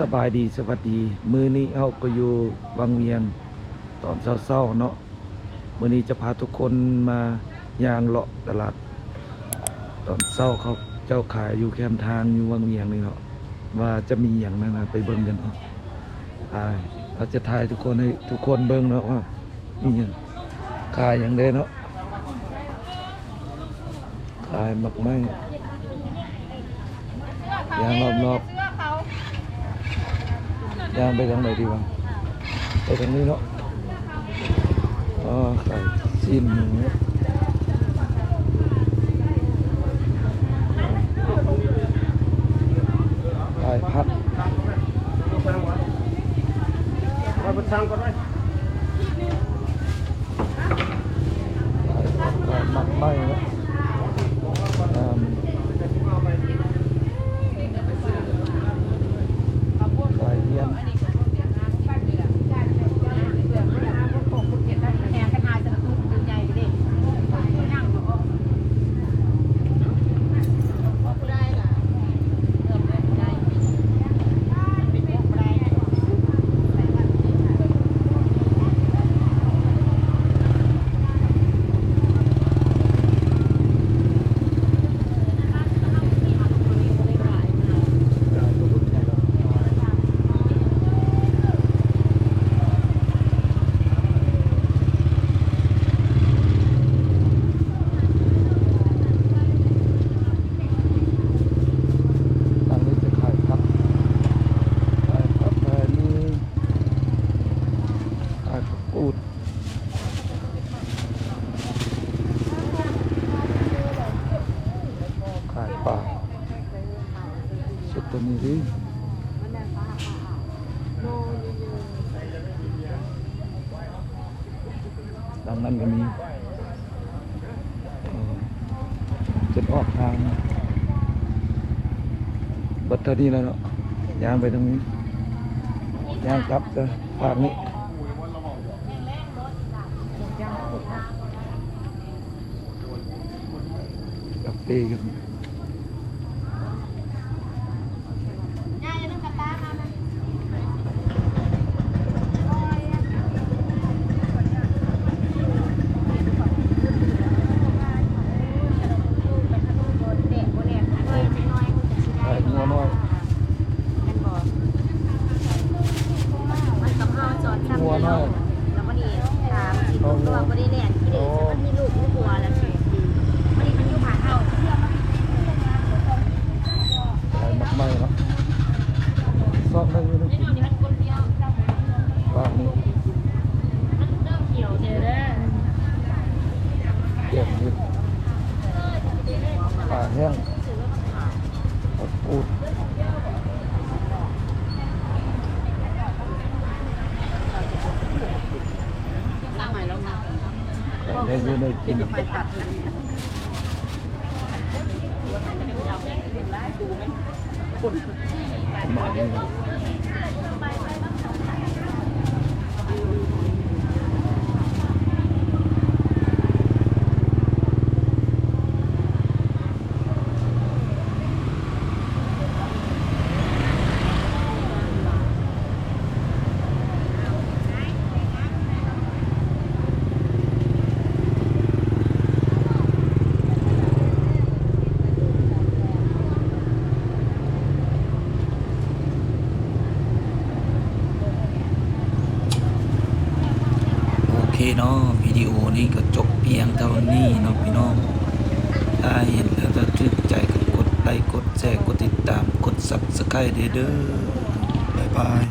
สบายดีสวัสดีมื้อนี้เฮาก็อยู่วังเวียงตอนเช้าๆเนาะมื้อนี้จะพาทุกคนมาย่างเลาะตลาดตอนเช้าเขาเจ้าขายอยู่แคมทางอยู่วังเวียงนี่เนาะว่าจะมีอย่างนั้นนะไปเบิ่งกันเนาะเราจะถ่ายทุกคนให้ทุกคนเบิ่งเนาะว่ามีหยังขายอย่างใดเนาะขายมักไม้ย่างรอบๆย่างไปทางไหนดีวะไปทางนี้เนาะไข่ชิ้นหมูไข่ผัดไข่หมักไหม้เนาะไข่เยี่ยมขายปลาสุดตัวนี้ดิดังนั้นก็มีจะออกทางบัดเท่านี้แล้วเนาะย่างไปตรงนี้ย่างกลับจะภาคนี้กับเต้กันงัวน้อยแล้วก็ดีถามสิตัวบริแลนที่เด็กมันมีลูกมีผัวแล้วสิมันนี่มันอยู่ผ่านเอาขายมักไหม้เนาะซอกได้อยู่นี่ปากนี้เกี่ยวเจอเด้อเกี่ยวนี่ปลาแห้งปูดได้อยู่ได้กินมาดีเนาะวิดีโอนี้ก็จบเพียงเท่านี้เนาะพี่น้องถ้าเห็นแล้วถ้าถูกใจก็กดไลค์กดแชร์กดติดตามกด Subscribe เด้อบ๊ายบาย